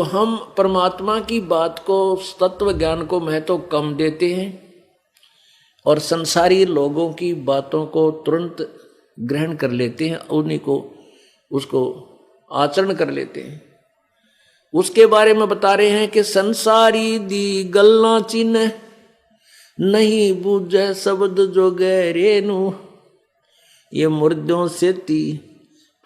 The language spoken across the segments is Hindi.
तो हम परमात्मा की बात को, तत्व ज्ञान को महत्व कम देते हैं और संसारी लोगों की बातों को तुरंत ग्रहण कर लेते हैं, उन्हीं को उसको आचरण कर लेते हैं। उसके बारे में बता रहे हैं कि संसारी दी गल्ला चिन्ह नहीं बूझे शब्द जो गहरे नू, ये मुर्दों से ती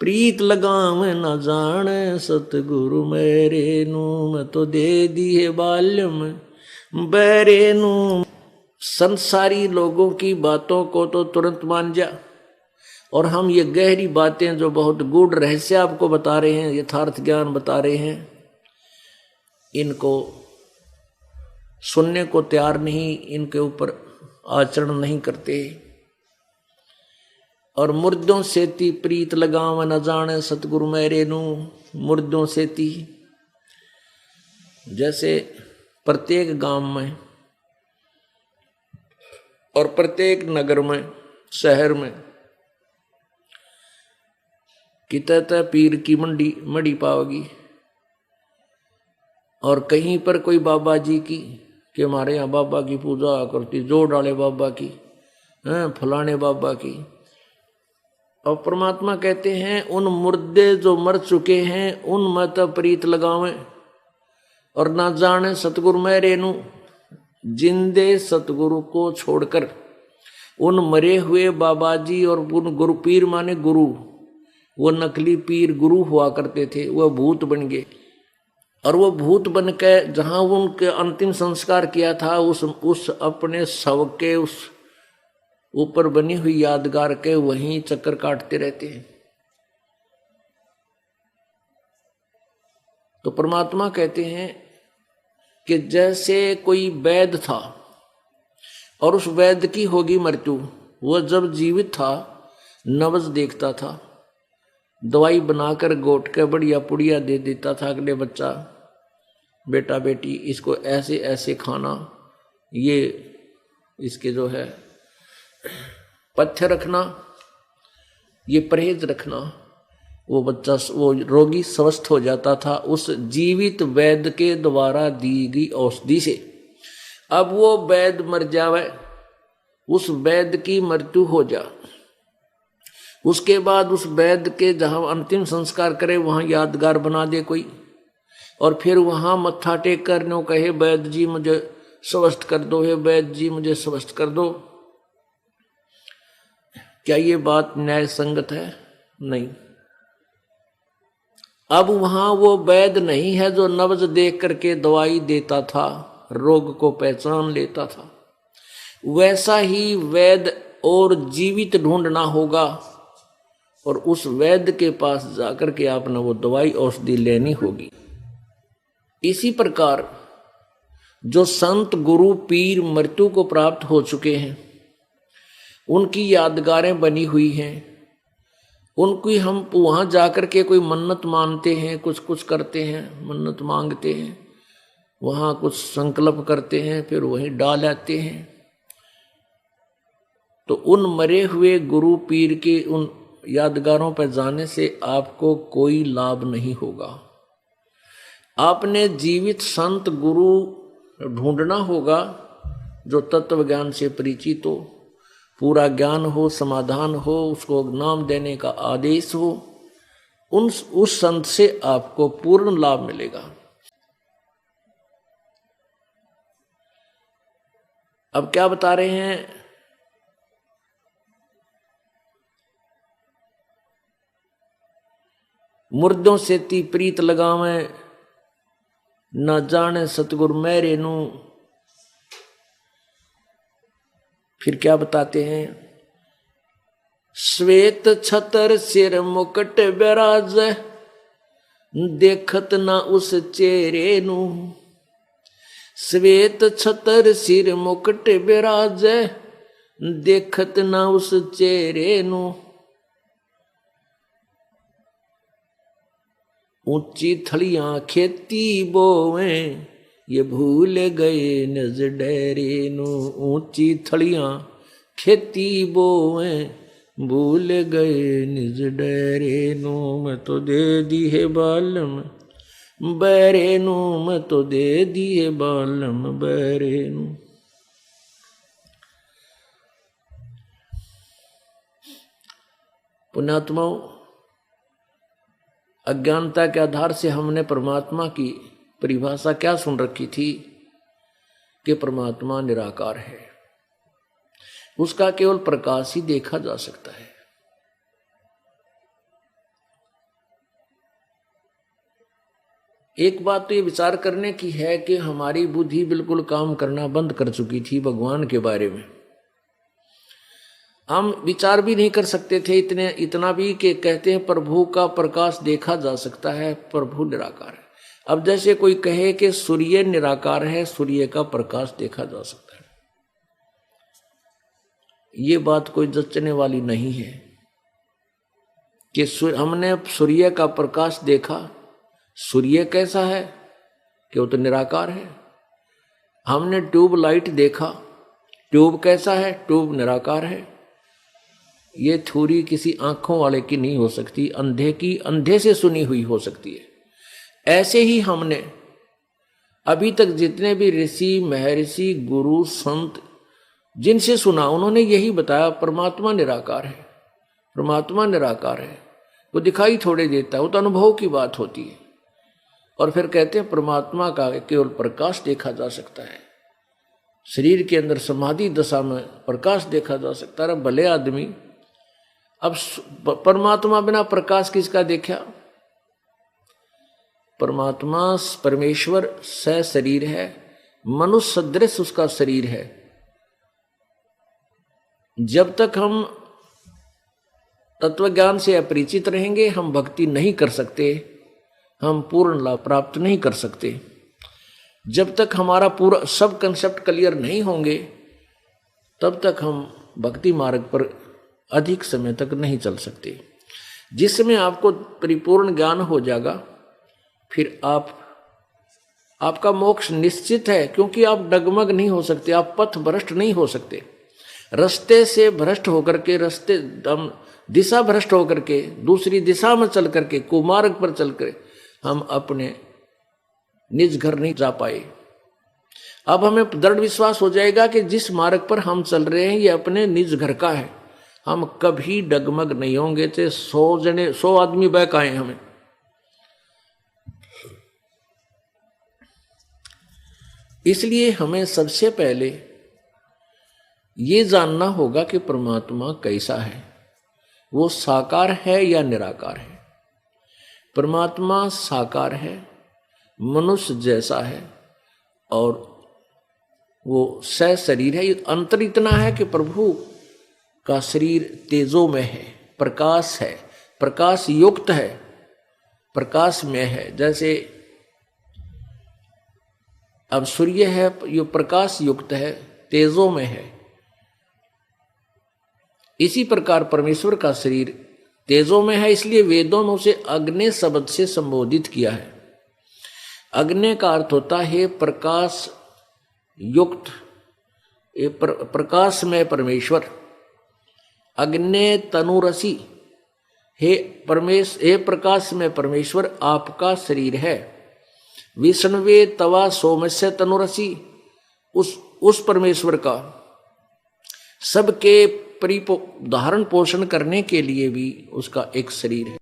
प्रीत लगाव न जाने सतगुरु मेरे नू, मैं तो दे दिए बाल्यम बैरे नू। संसारी लोगों की बातों को तो तुरंत मान जा, और हम ये गहरी बातें जो बहुत गूढ़ रहस्य आपको बता रहे हैं, यथार्थ ज्ञान बता रहे हैं, इनको सुनने को तैयार नहीं, इनके ऊपर आचरण नहीं करते। और मुर्दों से ती प्रीत लगाव न जाने सतगुरु मेरे नू, मुर्दों से ती, जैसे प्रत्येक गांव में और प्रत्येक नगर में, शहर में कितने पीर की मड़ी पाओगी, और कहीं पर कोई बाबा जी की, कि हमारे यहाँ बाबा की पूजा करती, जोड़ डाले बाबा की, फलाने बाबा की। और परमात्मा कहते हैं उन मुर्दे जो मर चुके हैं उन मत प्रीत लगावें और ना जाने सतगुरु मेरे नू, जिंदे सतगुरु को छोड़कर उन मरे हुए बाबा जी और उन गुरु, पीर माने गुरु, वो नकली पीर गुरु हुआ करते थे, वह भूत बन गए। और वो भूत बन के जहाँ उनके अंतिम संस्कार किया था, उस अपने शव के उस ऊपर बनी हुई यादगार के वहीं चक्कर काटते रहते हैं। तो परमात्मा कहते हैं कि जैसे कोई वैद्य था और उस वैद्य की होगी मृत्यु, वह जब जीवित था नब्ज देखता था, दवाई बनाकर गोट के बढ़िया पुड़िया दे देता था, अगले बच्चा, बेटा बेटी इसको ऐसे ऐसे खाना, ये इसके जो है पथ्य रखना, ये परहेज रखना, वो बच्चा, वो रोगी स्वस्थ हो जाता था उस जीवित वैद्य के द्वारा दी गई औषधि से। अब वो वैद्य मर जावे, उस वैद्य की मृत्यु हो जा, उसके बाद उस वैद्य के जहां अंतिम संस्कार करे वहां यादगार बना दे कोई, और फिर वहां मत्था टेक कर नो कहे वैद्य जी मुझे स्वस्थ कर दो, हे वैद्य जी मुझे स्वस्थ कर दो। क्या ये बात न्याय संगत है? नहीं। अब वहां वो वैद्य नहीं है जो नब्ज देख करके दवाई देता था, रोग को पहचान लेता था। वैसा ही वैद्य और जीवित ढूंढना होगा और उस वैद्य के पास जाकर के आपने वो दवाई औषधि लेनी होगी। इसी प्रकार जो संत गुरु पीर मृत्यु को प्राप्त हो चुके हैं, उनकी यादगारें बनी हुई हैं, उनकी हम वहां जाकर के कोई मन्नत मानते हैं, कुछ कुछ करते हैं, मन्नत मांगते हैं, वहां कुछ संकल्प करते हैं, फिर वहीं डाल आते हैं। तो उन मरे हुए गुरु पीर के उन यादगारों पर जाने से आपको कोई लाभ नहीं होगा। आपने जीवित संत गुरु ढूंढना होगा जो तत्व ज्ञान से परिचित हो, पूरा ज्ञान हो, समाधान हो, उसको नाम देने का आदेश हो, उस संत से आपको पूर्ण लाभ मिलेगा। अब क्या बता रहे हैं? मुर्दों से ती प्रीत लगावे न जाने सतगुरु मेरे नू। फिर क्या बताते हैं? श्वेत छतर सिर मुकुट बिराज देखत ना उस चेहरे नू। श्वेत छतर सिर मुकुट बिराज देखत ना उस चेहरे नू। ऊंची थलियां खेती बोवे ये भूल गए निज डेरे नू। ऊंची थलियां खेती बोवे भूल गए निज डेरे नू। मैं तो दे दी है बालम बैरेनु मैं तो दे दिए बालम बैरेनु। पुण्यात्माओं, अज्ञानता के आधार से हमने परमात्मा की परिभाषा क्या सुन रखी थी कि परमात्मा निराकार है, उसका केवल प्रकाश ही देखा जा सकता है। एक बात तो ये विचार करने की है कि हमारी बुद्धि बिल्कुल काम करना बंद कर चुकी थी भगवान के बारे में। हम विचार भी नहीं कर सकते थे इतना भी कि कहते हैं प्रभु का प्रकाश देखा जा सकता है, प्रभु निराकार है। अब जैसे कोई कहे कि सूर्य निराकार है, सूर्य का प्रकाश देखा जा सकता है, ये बात कोई जचने वाली नहीं है कि हमने सूर्य का प्रकाश देखा, सूर्य कैसा है कि वो तो निराकार है। हमने ट्यूब लाइट देखा, ट्यूब कैसा है, ट्यूब निराकार है। ये थ्योरी किसी आंखों वाले की नहीं हो सकती, अंधे की अंधे से सुनी हुई हो सकती है। ऐसे ही हमने अभी तक जितने भी ऋषि महर्षि गुरु संत जिनसे सुना, उन्होंने यही बताया परमात्मा निराकार है, परमात्मा निराकार है। वो दिखाई थोड़े देता है, वो तो अनुभव की बात होती है। और फिर कहते हैं परमात्मा का केवल प्रकाश देखा जा सकता है, शरीर के अंदर समाधि दशा में प्रकाश देखा जा सकता है। भले आदमी, अब परमात्मा बिना प्रकाश किसका देखा? परमात्मा परमेश्वर स शरीर है, मनुष्य सदृश उसका शरीर है। जब तक हम तत्वज्ञान से अपरिचित रहेंगे, हम भक्ति नहीं कर सकते, हम पूर्ण लाभ प्राप्त नहीं कर सकते। जब तक हमारा पूरा सब कंसेप्ट क्लियर नहीं होंगे, तब तक हम भक्ति मार्ग पर अधिक समय तक नहीं चल सकते। जिस समय आपको परिपूर्ण ज्ञान हो जाएगा, फिर आपका मोक्ष निश्चित है, क्योंकि आप डगमग नहीं हो सकते, आप पथ भ्रष्ट नहीं हो सकते। रास्ते से भ्रष्ट होकर के, दिशा भ्रष्ट होकर के, दूसरी दिशा में चल करके, कुमार्ग पर चल कर हम अपने निज घर नहीं जा पाए। अब हमें दृढ़ विश्वास हो जाएगा कि जिस मार्ग पर हम चल रहे हैं ये अपने निज घर का है, हम कभी डगमग नहीं होंगे। थे 100 आदमी बैक आए हमें। इसलिए हमें सबसे पहले ये जानना होगा कि परमात्मा कैसा है, वो साकार है या निराकार है। परमात्मा साकार है, मनुष्य जैसा है, और वो स शरीर है। अंतर इतना है कि प्रभु का शरीर तेजो में है, प्रकाश है, प्रकाश युक्त है, प्रकाश में है। जैसे अब सूर्य है, ये प्रकाश युक्त है, तेजो में है। इसी प्रकार परमेश्वर का शरीर तेजो में है, इसलिए वेदों में उसे अग्नि शब्द से संबोधित किया है। अग्नि का अर्थ होता है प्रकाश युक्त, प्रकाश में परमेश्वर। अग्नि तनुरसी, हे प्रकाश में परमेश्वर आपका शरीर है। विष्णवे तवा सोमस्य तनुरसी, उस परमेश्वर का सबके धारण पोषण करने के लिए भी उसका एक शरीर है।